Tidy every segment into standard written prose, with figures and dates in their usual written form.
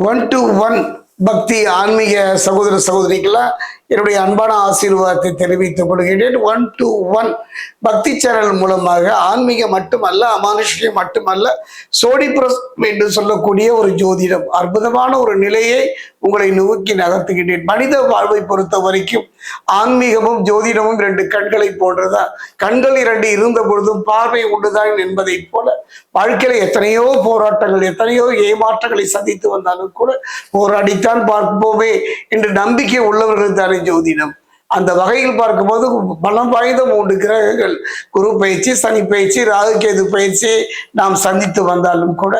1-to-1 பக்தி ஆன்மீக சகோதர சகோதரிகளா என்னுடைய அன்பான ஆசீர்வாதத்தை தெரிவித்துக் கொள்கிறேன். 1-to-1 பக்தி சேனல் மூலமாக ஆன்மீகம் மட்டுமல்ல, அமானுஷ்யம் மட்டுமல்ல, சோடிப்ரஸ் என்று சொல்லக்கூடிய ஒரு ஜோதிடம், அற்புதமான ஒரு நிலையை உங்களை நோக்கி நகர்த்துகின்றேன். மனித வாழ்வை பொறுத்த வரைக்கும் ஆன்மீகமும் ஜோதிடமும் 2 கண்களை போன்றதா. கண்கள் 2 இருந்த பொழுதும் பார்வை உண்டுதான் என்பதை போல வாழ்க்கையில எத்தனையோ போராட்டங்கள், எத்தனையோ ஏமாற்றங்களை சந்தித்து வந்தாலும் கூட போராடித்தான் பார்ப்போமே என்று நம்பிக்கை உள்ளவர்கள் தானே ஜோதிடம். அந்த வகையில் பார்க்கும்போது பலம் வாய்ந்த 3 கிரகங்கள், குரு பயிற்சி, சனி பயிற்சி, ராகு கேது பயிற்சியை நாம் சந்தித்து வந்தாலும் கூட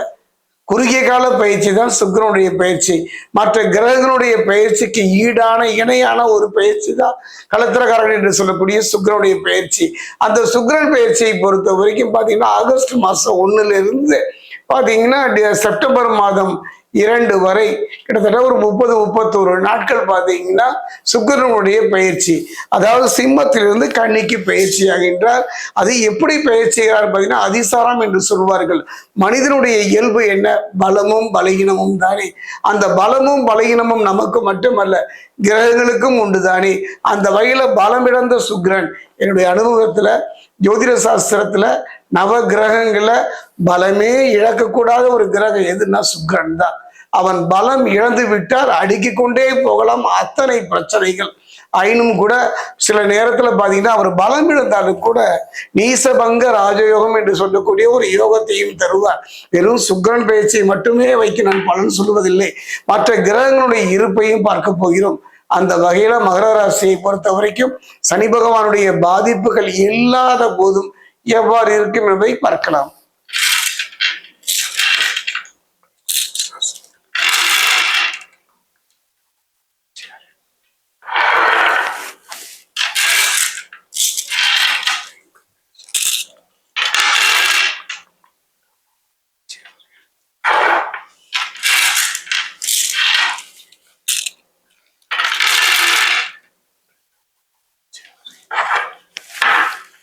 குறுகிய கால பயிற்சி தான் சுக்கிரனுடைய பயிற்சி. மற்ற கிரகங்களுடைய பயிற்சிக்கு ஈடான இணையான ஒரு பயிற்சி தான் களத்திரக்காரன் என்று சொல்லக்கூடிய சுக்கிரனுடைய பயிற்சி. அந்த சுக்கிரன் பயிற்சியை பொறுத்த வரைக்கும் பார்த்தீங்கன்னா ஆகஸ்ட் மாதம் 1 பார்த்தீங்கன்னா செப்டம்பர் மாதம் 2 வரை கிட்டத்தட்ட ஒரு 30-31 நாட்கள் பார்த்தீங்கன்னா சுக்கிரனுடைய பயிற்சி, அதாவது சிம்மத்திலிருந்து கன்னிக்கு பயிற்சி ஆகின்றார். அது எப்படி பயிற்சியார் பார்த்தீங்கன்னா அதிசாரம் என்று சொல்வார்கள். மனிதனுடைய இயல்பு என்ன? பலமும் பலகீனமும் தானே. அந்த பலமும் பலகீனமும் நமக்கு மட்டுமல்ல, கிரகங்களுக்கும் உண்டு தானே. அந்த வகையில பலமிழந்த சுக்கிரன், என்னுடைய அனுபவத்துல ஜோதிட சாஸ்திரத்துல நவ கிரகங்களை பலமே இழக்கக்கூடாத ஒரு கிரகம் எதுன்னா சுக்கிரன் தான். அவன் பலம் இழந்து விட்டால் அடுக்கி கொண்டே போகலாம் அத்தனை பிரச்சனைகள். ஆயினும் கூட சில நேரத்துல பாத்தீங்கன்னா அவர் பலம் இழந்தாலும் கூட நீசபங்க ராஜயோகம் என்று சொல்லக்கூடிய ஒரு யோகத்தையும் தருவார். வெறும் சுக்கிரன் பயிற்சியை மட்டுமே வைக்க நான் பலன் சொல்வதில்லை, மற்ற கிரகங்களுடைய இருப்பையும் பார்க்க போகிறோம். அந்த வகையில மகர ராசியை பொறுத்த வரைக்கும் சனி பகவானுடைய பாதிப்புகள் இல்லாத போதும் எவ்வாறு இருக்கும் என்பதை பார்க்கலாம்.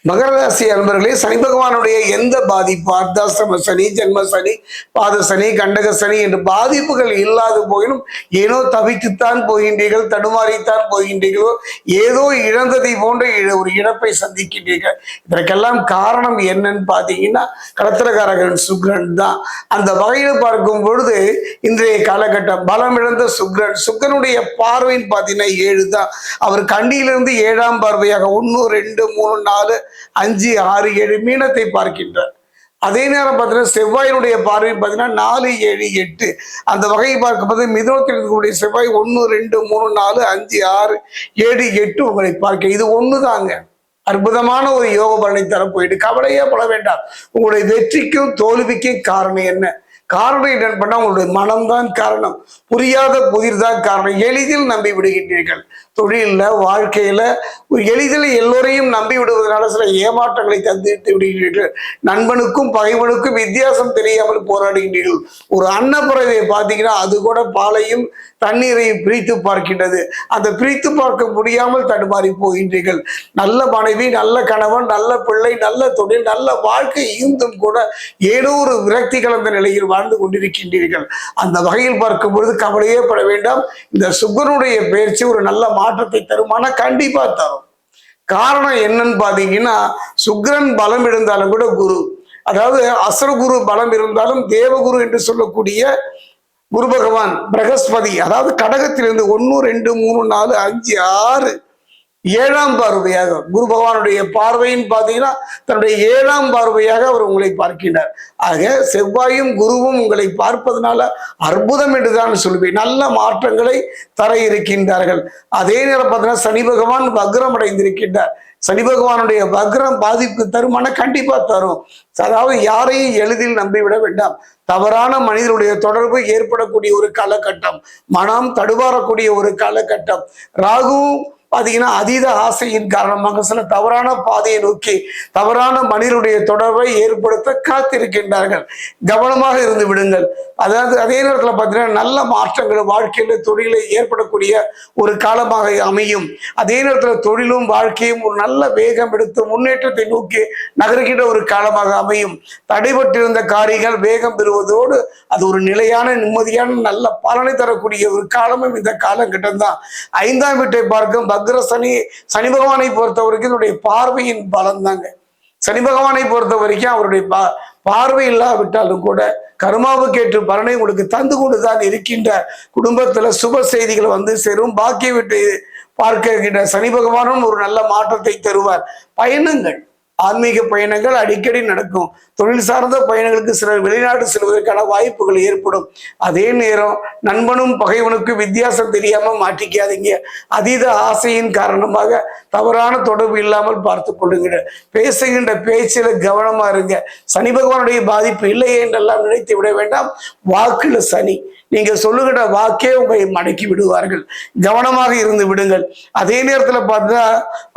மகர ராசி அன்பர்களே, சனி பகவானுடைய எந்த பாதிப்பு, அர்த்தாசிரம சனி, ஜென்ம சனி, பாத சனி, கண்டக சனி என்று பாதிப்புகள் இல்லாது போயினும் ஏனோ தவித்துத்தான் போகின்றீர்கள், தடுமாறித்தான் போகின்றீர்களோ, ஏதோ இழந்ததை போன்ற ஒரு இழப்பை சந்திக்கின்றீர்கள். இதற்கெல்லாம் காரணம் என்னன்னு பார்த்தீங்கன்னா களத்திரக்காரகன் சுக்கிரன் தான். அந்த வகையில் பார்க்கும் பொழுது இன்றைய காலகட்டம் பலமிழந்த சுக்கிரன், சுக்கிரனுடைய பார்வைன்னு பார்த்தீங்கன்னா 7 தான். அவர் கண்டியிலிருந்து 7ஆம் பார்வையாக 1, 2, 3, 4, 5, 6, 7 மீனத்தை பார்க்கின்றார். அதே நேரம் பார்த்தீங்கன்னா செவ்வாயினுடைய பார்வை பார்த்தீங்கன்னா 4, 7, 8. அந்த வகையை பார்க்கும்போது மிதுனத்தில் இருக்கக்கூடிய செவ்வாய் 1, 2, 3, 4, 5, 6, 7, 8 உங்களை பார்க்க இது ஒன்று தாங்க. அற்புதமான ஒரு யோக பலனை தர போயிட்டு கவலையே பட வேண்டாம். உங்களுடைய வெற்றிக்கும் தோல்விக்கும் காரணம் என்ன? காரணம் என்னன்னு பண்ணா உங்களுடைய மனம்தான் காரணம், புரியாத புதிர் தான் காரணம். எளிதில் நம்பி விடுகின்றீர்கள். தொழில வாழ்க்கையில எளிதில் எல்லோரையும் நம்பி விடுவதனால சில ஏமாற்றங்களை தந்துவிட்டு விடுகிறீர்கள். நண்பனுக்கும் பகைவனுக்கும் வித்தியாசம் தெரியாமல் போராடுகின்றீர்கள். ஒரு அன்னப்பறவையை பார்த்தீங்கன்னா அது கூட பாலையும் தண்ணீரையும் பிரித்து பார்க்கின்றது. அந்த பிரித்து பார்க்க முடியாமல் தடுமாறி போகின்றீர்கள். நல்ல மனைவி, நல்ல கணவன், நல்ல பிள்ளை, நல்ல தொழில், நல்ல வாழ்க்கை இருந்தும் கூட ஏதோ ஒரு விரக்தி கலந்த நிலையில் வாழ்ந்து கொண்டிருக்கின்றீர்கள். அந்த வகையில் பார்க்கும் பொழுது கவலையே பட வேண்டாம். இந்த சுக்கிரனுடைய பயிற்சி ஒரு நல்ல மாற்றத்தை தருமான கண்டிப்பா தரும். காரணம் என்னன்னு பாத்தீங்கன்னா சுக்கிரன் பலம் இருந்தாலும் கூட குரு, அதாவது அசுரகுரு பலம் இருந்தாலும் தேவகுரு என்று சொல்லக்கூடிய குரு பகவான் பிரகஸ்பதி, அதாவது கடகத்திலிருந்து 1, 2, 3, 4, 5, 6 7ஆம் பார்வையாக குரு பகவானுடைய பார்வைன்னு பார்த்தீங்கன்னா தன்னுடைய 7ஆம் பார்வையாக அவர் உங்களை பார்க்கின்றார். ஆக செவ்வாயும் குருவும் உங்களை பார்ப்பதனால அற்புதம் என்றுதான் சொல்லுவேன். நல்ல மாற்றங்களை தர இருக்கின்றார்கள். அதே நேரம் பார்த்தீங்கன்னா சனி பகவான் வக்ரம் அடைந்திருக்கின்றார். சனி பகவானுடைய வக்ரம் பாதிப்பு தருமான கண்டிப்பா தரும். அதாவது யாரையும் எளிதில் நம்பிவிட வேண்டாம். தவறான மனிதனுடைய தொடர்பு ஏற்படக்கூடிய ஒரு காலகட்டம், மனம் தடுமாறக்கூடிய ஒரு காலகட்டம். ராகுவும் பாத்தீங்கன்னா அதீத ஆசையின் காரணமாக சில தவறான பாதையை நோக்கி தவறான மனிதனுடைய தொடர்பை ஏற்படுத்த காத்திருக்கின்றார்கள். கவனமாக இருந்து விடுங்கள். அதாவது அதே நேரத்தில் பார்த்தீங்கன்னா நல்ல மாற்றங்கள் வாழ்க்கையில தொழிலை ஏற்படக்கூடிய ஒரு காலமாக அமையும். அதே நேரத்தில் தொழிலும் வாழ்க்கையும் ஒரு நல்ல வேகம் எடுத்து முன்னேற்றத்தை நோக்கி நகர்கின்ற ஒரு காலமாக அமையும். தடைபட்டிருந்த காரியங்கள் வேகம் பெறுவதோடு அது ஒரு நிலையான நிம்மதியான நல்ல பலனை தரக்கூடிய ஒரு காலமும் இந்த காலகட்டம் தான். 5ஆம் வீட்டை பார்க்கும் வக்ர சனி, சனி பகவானை பொறுத்த வரைக்கும் என்னுடைய பார்வையின் பலம் தாங்க. சனி பகவானை பொறுத்த வரைக்கும் அவருடைய பார்வை இல்லாவிட்டாலும் கூட கர்மாவுக்கேற்று பலனை உங்களுக்கு தந்து கொண்டுதான் இருக்கின்ற. குடும்பத்துல சுப செய்திகள் வந்து சேரும். பாக்கிய விட்டு பார்க்கின்ற சனி பகவானும் ஒரு நல்ல மாற்றத்தை தருவார். பயணங்கள், ஆன்மீக பயணங்கள் அடிக்கடி நடக்கும். தொழில் சார்ந்த பயணங்களுக்கு சிலர் வெளிநாடு செல்வதற்கான வாய்ப்புகள் ஏற்படும். அதே நேரம் நண்பனும் பகைவனுக்கும் வித்தியாசம் தெரியாம மாட்டிக்காதீங்க. அதீத ஆசையின் காரணமாக தவறான தொடர்பு இல்லாமல் பார்த்து கொள்ளுங்க. பேசுகின்ற பேச்சில கவனமா இருங்க. சனி பகவானுடைய பாதிப்பு இல்லையே என்றெல்லாம் நினைத்து விட வேண்டாம். வாக்குல சனி, நீங்க சொல்லுகிற வாக்கே உங்களை மடக்கி விடுவார்கள். கவனமாக இருந்து விடுங்கள். அதே நேரத்துல பார்த்தா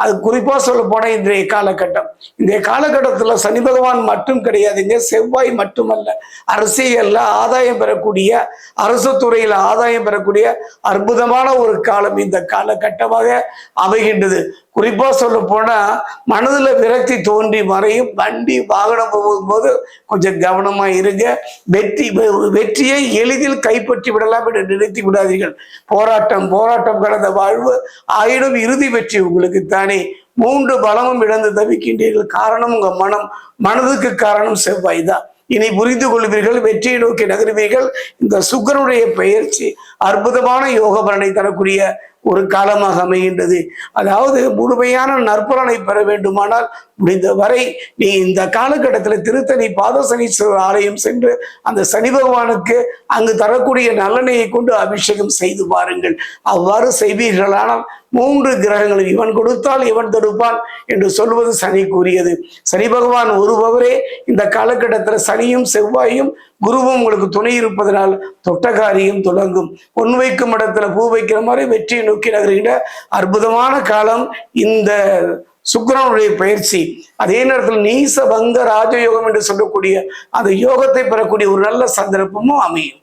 அது குறிப்பா சொல்ல போன இன்றைய காலகட்டம், இந்த காலகட்டத்துல சனி பகவான் மட்டும் கிடையாதுங்க, செவ்வாய் மட்டுமல்ல, அரசியல்ல ஆதாயம் பெறக்கூடிய, அரசு துறையில ஆதாயம் பெறக்கூடிய அற்புதமான ஒரு காலம் இந்த காலகட்டமாக அமைகின்றது. குறிப்பா சொல்ல போனா மனதுல விரக்தி தோன்றி மறையும். வண்டி வாகனம் போகும்போது கொஞ்சம் கவனமா இருங்க. வெற்றியை எளிதில் கைப்பற்றி விடலாம் என்று நினைத்து விடாதீர்கள். போராட்டம் கடந்த வாழ்வு ஆயினும் இறுதி வெற்றி உங்களுக்கு தானே. 3 பலமும் இழந்து தவிக்கின்றீர்கள். காரணம் உங்க மனதுக்கு காரணம் செவ்வாய் தான். இனி புரிந்து கொள்வீர்கள், வெற்றியை நோக்கி நகர்வீர்கள். இந்த சுக்கிரனுடைய பெயர்ச்சி அற்புதமான யோக பலனை தரக்கூடிய ஒரு காலமாக அமைகின்றது. அதாவது முழுமையான நற்பலனை பெற வேண்டுமானால் முடிந்த வரை நீ இந்த காலகட்டத்தில் திருத்தணி பாதசனீஸ்வரர் ஆலயம் சென்று அந்த சனி பகவானுக்கு அங்கு தரக்கூடிய நல்லெண்ணெயை கொண்டு அபிஷேகம் செய்து பாருங்கள். அவ்வாறு செய்வீர்களானால் 3 கிரகங்கள் இவன் கொடுத்தால் இவன் தடுப்பான் என்று சொல்வது சனி கூறியது. சனி பகவான் ஒருபவரே இந்த காலகட்டத்தில் சனியும் செவ்வாயும் குருவும் உங்களுக்கு துணை இருப்பதனால் தொட்ட காரியம் தொடங்கும். பொன் வைக்கும் இடத்துல பூ வைக்கிற மாதிரி வெற்றியை நோக்கி நகர்கிற அற்புதமான காலம் இந்த சுக்கிரனுடைய பயிற்சி. அதே நேரத்தில் நீச பங்க ராஜயோகம் என்று சொல்லக்கூடிய அந்த யோகத்தை பெறக்கூடிய ஒரு நல்ல சந்தர்ப்பமும் அமையும்.